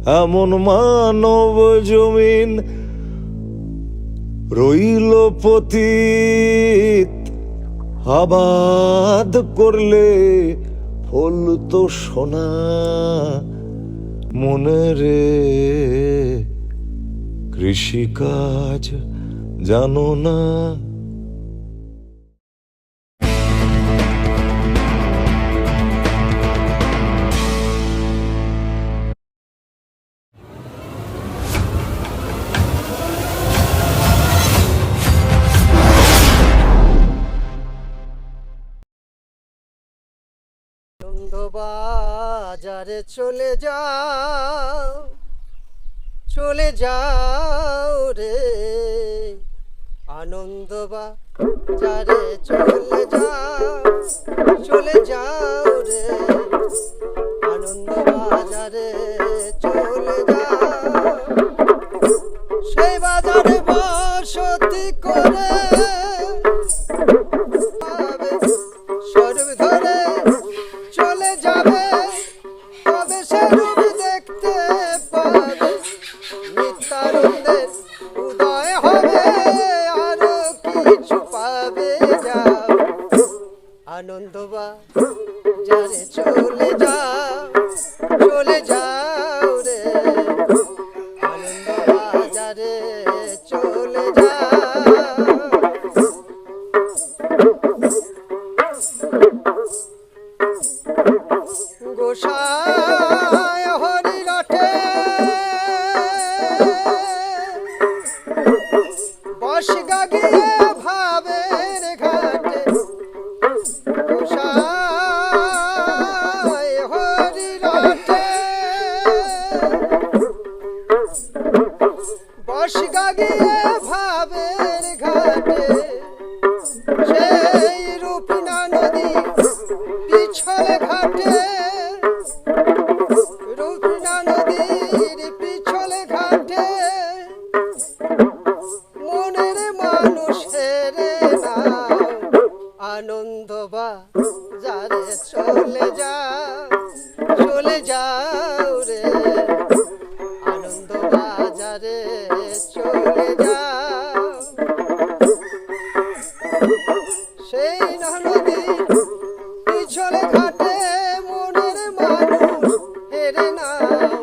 এমন মানব জমিন রইল পতিত, আবাদ করলে ফল তো সোনা মনে রে। কৃষিকাজ জানো না? বাজারে চলে যাও রে, আনন্দ বাজারে চলে যাও রে, আনন্দ বাজারে চলে যাও। সেই বাজারে বসতি করে সরব ধরে চলে যাবে, তবে সে রূপ দেখতে পাবে। নিত্যানন্দের উদয় হবে, আরো কিছু পাবে। যাও আনন্দ বাজারে চলে যাও রে, আনন্দ বাজারে চলে যাও। গোসাই হরিরথে বস গাগিয়ে ভাবের ঘাটে, গোসাই হরিরথে বস গাগিয়ে ভাবের ঘাটে। সেই রূপনা নদী পিছলে ঘাটে, রূপনা নদীর পিছলে ঘাটে। মনের মানুষের নাও, আনন্দ বাজারে চলে যাও রে, আনন্দ বাজারে চলে যাও। সেই নদী পিছলে ঘাটে মনের মানুষ হেরে নাও।